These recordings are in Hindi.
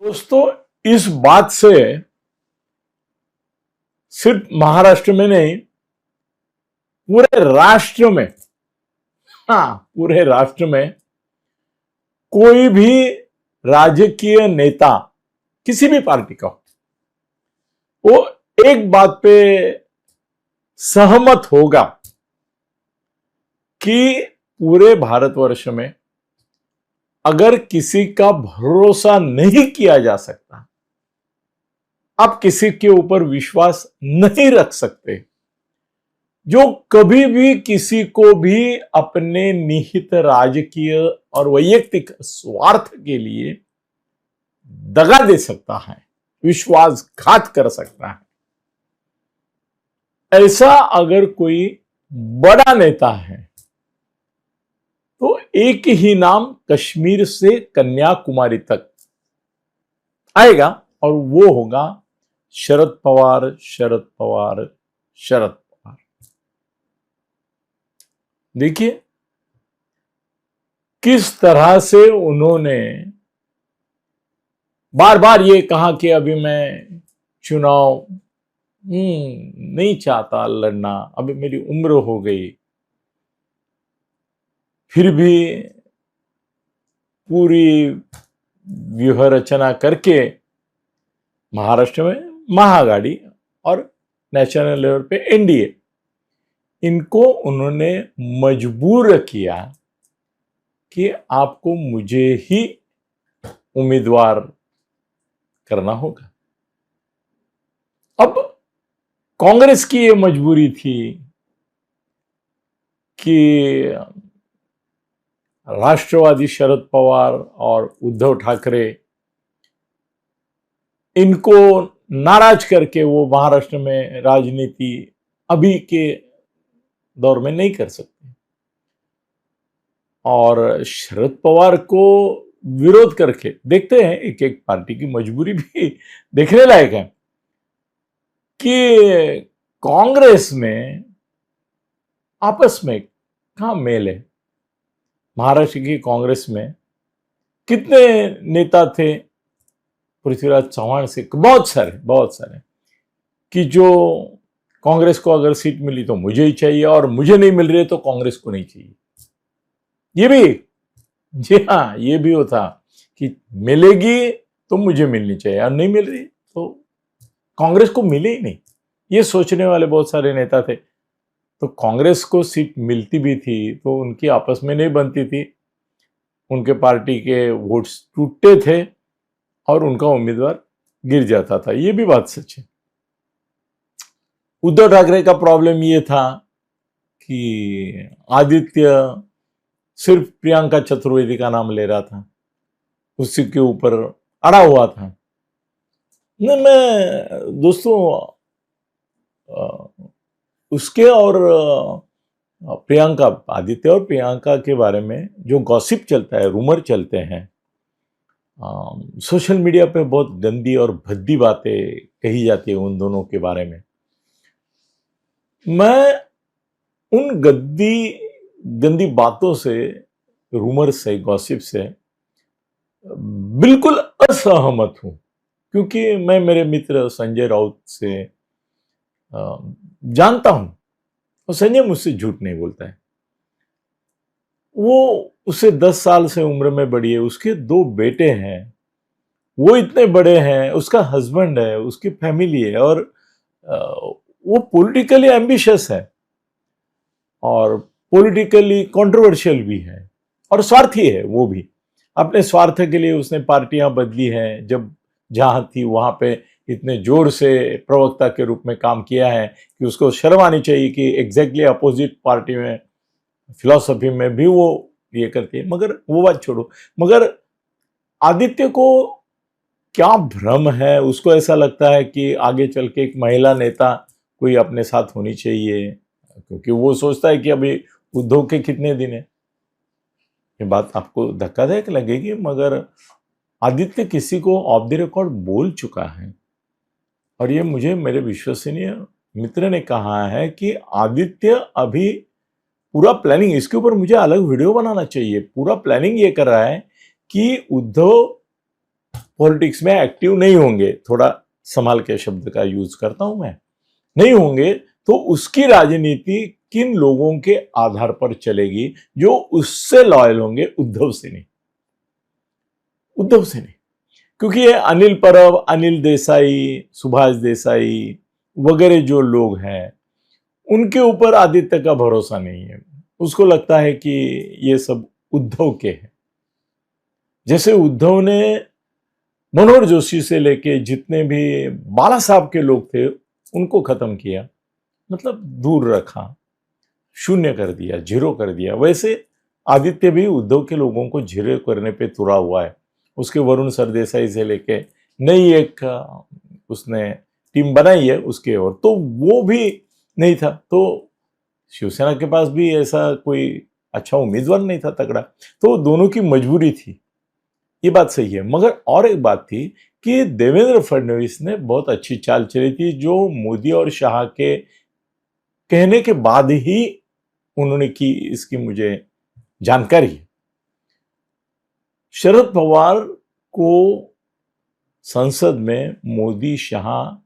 दोस्तों, इस बात से सिर्फ महाराष्ट्र में नहीं, पूरे राष्ट्र में, पूरे राष्ट्र में कोई भी राजकीय नेता किसी भी पार्टी का हो, वो एक बात पे सहमत होगा कि पूरे भारतवर्ष में अगर किसी का भरोसा नहीं किया जा सकता, आप किसी के ऊपर विश्वास नहीं रख सकते, जो कभी भी किसी को भी अपने निहित राजकीय और वैयक्तिक स्वार्थ के लिए दगा दे सकता है, विश्वासघात कर सकता है, ऐसा अगर कोई बड़ा नेता है तो एक ही नाम कश्मीर से कन्याकुमारी तक आएगा और वो होगा शरद पवार, शरद पवार, शरद पवार। देखिए किस तरह से उन्होंने बार बार ये कहा कि अभी मैं चुनाव नहीं चाहता लड़ना, अभी मेरी उम्र हो गई, फिर भी पूरी व्यूह रचना करके महाराष्ट्र में महाआघाड़ी और नेशनल लेवल पे एनडीए, इनको उन्होंने मजबूर किया कि आपको मुझे ही उम्मीदवार करना होगा। अब कांग्रेस की ये मजबूरी थी कि राष्ट्रवादी शरद पवार और उद्धव ठाकरे, इनको नाराज करके वो महाराष्ट्र में राजनीति अभी के दौर में नहीं कर सकते, और शरद पवार को विरोध करके देखते हैं, एक एक पार्टी की मजबूरी भी देखने लायक है कि कांग्रेस में आपस में कहां मेल है। महाराष्ट्र की कांग्रेस में कितने नेता थे, पृथ्वीराज चौहान से बहुत सारे कि जो कांग्रेस को अगर सीट मिली तो मुझे ही चाहिए और मुझे नहीं मिल रही है तो कांग्रेस को नहीं चाहिए। ये भी, जी हाँ, ये भी होता कि मिलेगी तो मुझे मिलनी चाहिए और नहीं मिल रही तो कांग्रेस को मिले ही नहीं, ये सोचने वाले बहुत सारे नेता थे। तो कांग्रेस को सीट मिलती भी थी तो उनकी आपस में नहीं बनती थी, उनके पार्टी के वोट्स टूटते थे और उनका उम्मीदवार गिर जाता था, ये भी बात सच है। उद्धव ठाकरे का प्रॉब्लम ये था कि आदित्य सिर्फ प्रियंका चतुर्वेदी का नाम ले रहा था, उसी के ऊपर अड़ा हुआ था। नहीं, मैं दोस्तों उसके और प्रियंका, आदित्य और प्रियंका के बारे में जो गॉसिप चलता है, रूमर चलते हैं, सोशल मीडिया पे बहुत गंदी और भद्दी बातें कही जाती है उन दोनों के बारे में। मैं उन गंदी बातों से, रूमर से, गॉसिप से बिल्कुल असहमत हूं, क्योंकि मैं मेरे मित्र संजय राउत से जानता हूं और संजय मुझसे झूठ नहीं बोलता है। वो उससे 10 साल से उम्र में बड़ी है, उसके 2 बेटे हैं, वो इतने बड़े हैं, उसका हस्बैंड है, उसकी फैमिली है, और वो पॉलिटिकली एम्बिशियस है और पॉलिटिकली कंट्रोवर्शियल भी है और स्वार्थी है। वो भी अपने स्वार्थ के लिए उसने पार्टियां बदली हैं, जब जहां थी वहां पे इतने जोर से प्रवक्ता के रूप में काम किया है कि उसको शर्म आनी चाहिए कि एग्जैक्टली अपोजिट पार्टी में, फिलॉसफी में भी वो ये करती है। मगर वो बात छोड़ो, मगर आदित्य को क्या भ्रम है, उसको ऐसा लगता है कि आगे चल के एक महिला नेता कोई अपने साथ होनी चाहिए, क्योंकि वो सोचता है कि अभी उद्धव के कितने दिन है। ये बात आपको धक्कादायक लगेगी, मगर आदित्य किसी को ऑफ द रिकॉर्ड बोल चुका है, और ये मुझे मेरे विश्वसनीय मित्र ने कहा है कि आदित्य अभी पूरा प्लानिंग, इसके ऊपर मुझे अलग वीडियो बनाना चाहिए, पूरा प्लानिंग ये कर रहा है कि उद्धव पॉलिटिक्स में एक्टिव नहीं होंगे, थोड़ा संभाल के शब्द का यूज करता हूं मैं, नहीं होंगे, तो उसकी राजनीति किन लोगों के आधार पर चलेगी? जो उससे लॉयल होंगे, उद्धव से नहीं, उद्धव से नहीं। क्योंकि ये अनिल परब, अनिल देसाई, सुभाष देसाई वगैरह जो लोग हैं, उनके ऊपर आदित्य का भरोसा नहीं है। उसको लगता है कि ये सब उद्धव के हैं। जैसे उद्धव ने मनोहर जोशी से लेके जितने भी बाला साहब के लोग थे उनको खत्म किया, मतलब दूर रखा, शून्य कर दिया, जीरो कर दिया, वैसे आदित्य भी उद्धव के लोगों को जीरो करने पे तुरा हुआ है। उसके वरुण सरदेसाई से लेके नई एक उसने टीम बनाई है उसके, और तो वो भी नहीं था, तो शिवसेना के पास भी ऐसा कोई अच्छा उम्मीदवार नहीं था तगड़ा, तो दोनों की मजबूरी थी, ये बात सही है। मगर और एक बात थी कि देवेंद्र फडणवीस ने बहुत अच्छी चाल चली थी, जो मोदी और शाह के कहने के बाद ही उन्होंने की, इसकी मुझे जानकारी है। शरद पवार को संसद में मोदी शाह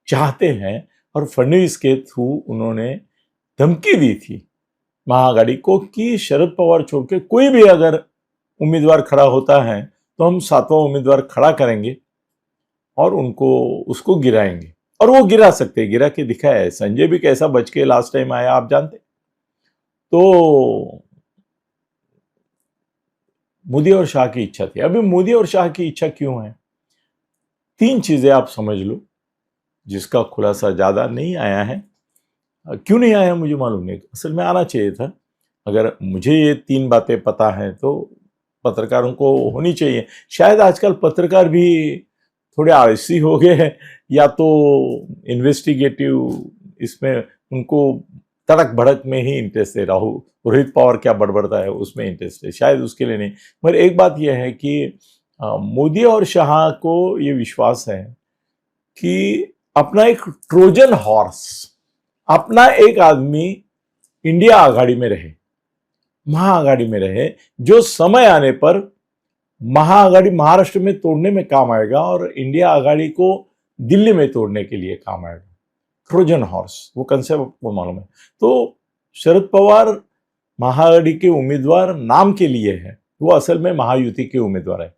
चाहते हैं और फडणवीस के थ्रू उन्होंने धमकी दी थी महाआघाड़ी को कि शरद पवार छोड़ के कोई भी अगर उम्मीदवार खड़ा होता है तो हम 7वां उम्मीदवार खड़ा करेंगे और उसको गिराएंगे। और वो गिरा सकते, गिरा के दिखाया है। संजय भी कैसा बच के लास्ट टाइम आया आप जानते। तो मोदी और शाह की इच्छा थी। अभी मोदी और शाह की इच्छा क्यों है? 3 चीजें आप समझ लो, जिसका खुलासा ज्यादा नहीं आया है। क्यों नहीं आया मुझे मालूम नहीं, असल में आना चाहिए था। अगर मुझे ये 3 बातें पता है तो पत्रकारों को होनी चाहिए। शायद आजकल पत्रकार भी थोड़े आलसी हो गए हैं, या तो इन्वेस्टिगेटिव इसमें उनको तड़क भड़क में ही इंटरेस्ट है। रोहित पवार क्या बड़बड़ता है उसमें इंटरेस्ट है, शायद उसके लिए नहीं। मगर एक बात यह है कि मोदी और शाह को ये विश्वास है कि अपना एक ट्रोजन हॉर्स, अपना एक आदमी इंडिया आघाड़ी में रहे, महाआघाड़ी में रहे, जो समय आने पर महाआघाड़ी महाराष्ट्र में तोड़ने में काम आएगा और इंडिया आघाड़ी को दिल्ली में तोड़ने के लिए काम आएगा। ट्रोजन हॉर्स, वो कंसेप्ट वो मालूम है। तो शरद पवार महाआघाड़ी के उम्मीदवार नाम के लिए है, वो असल में महायुति के उम्मीदवार है।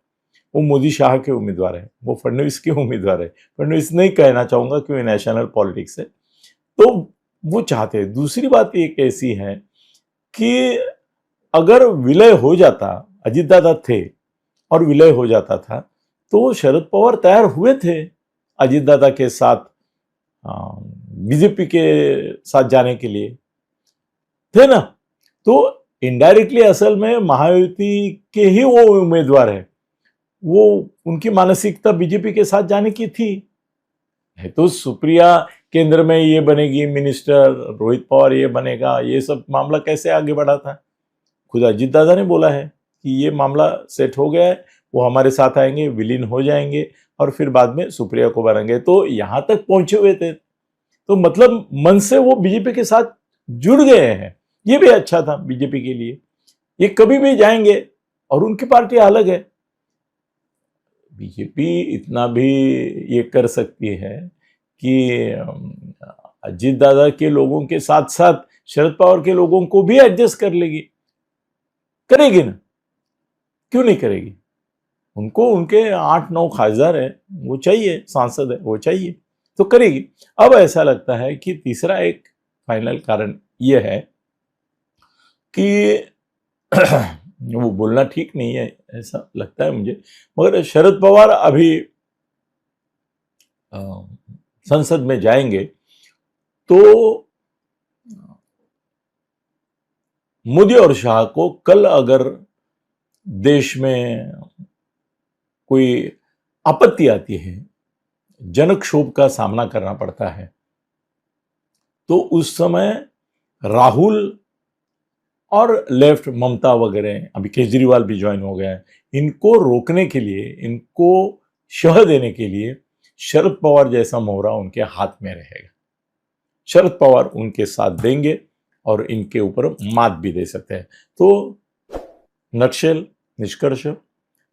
वो मोदी शाह के उम्मीदवार है, वो फडणवीस के उम्मीदवार है। फडणवीस नहीं कहना चाहूंगा क्योंकि नेशनल पॉलिटिक्स है, तो वो चाहते हैं। दूसरी बात एक ऐसी है कि अगर विलय हो जाता, अजित दादा थे और विलय हो जाता था, तो शरद पवार तैयार हुए थे अजित दादा के साथ बीजेपी के साथ जाने के लिए, थे ना। तो इनडायरेक्टली असल में महायुति के ही वो उम्मीदवार है, वो उनकी मानसिकता बीजेपी के साथ जाने की थी। है तो सुप्रिया केंद्र में ये बनेगी मिनिस्टर, रोहित पवार ये बनेगा, ये सब मामला कैसे आगे बढ़ा था? खुद अजित दादा ने बोला है कि ये मामला सेट हो गया है, वो हमारे साथ आएंगे, विलीन हो जाएंगे और फिर बाद में सुप्रिया को बनाएंगे। तो यहां तक पहुंचे हुए थे, तो मतलब मन से वो बीजेपी के साथ जुड़ गए हैं। ये भी अच्छा था बीजेपी के लिए, ये कभी भी जाएंगे और उनकी पार्टी अलग है। बीजेपी इतना भी ये कर सकती है कि अजित दादा के लोगों के साथ साथ शरद पवार के लोगों को भी एडजस्ट कर लेगी, करेगी ना, क्यों नहीं करेगी? उनको उनके 8-9 खासदार है, वो चाहिए, सांसद है वो चाहिए, तो करेगी। अब ऐसा लगता है कि तीसरा एक फाइनल कारण यह है कि वो बोलना ठीक नहीं है ऐसा लगता है मुझे, मगर शरद पवार अभी संसद में जाएंगे तो मोदी और शाह को कल अगर देश में कोई आपत्ति आती है, जनक्षोभ का सामना करना पड़ता है, तो उस समय राहुल और लेफ्ट ममता वगैरह, अभी केजरीवाल भी ज्वाइन हो गया है, इनको रोकने के लिए, इनको शह देने के लिए शरद पवार जैसा मोहरा उनके हाथ में रहेगा। शरद पवार उनके साथ देंगे और इनके ऊपर मात भी दे सकते हैं। तो नटशेल, निष्कर्ष,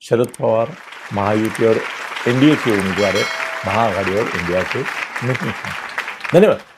शरद पवार महायुति और एनडीए के उम्मीदवार है, महाआघाड़ी और इंडिया के नहीं हैं। धन्यवाद।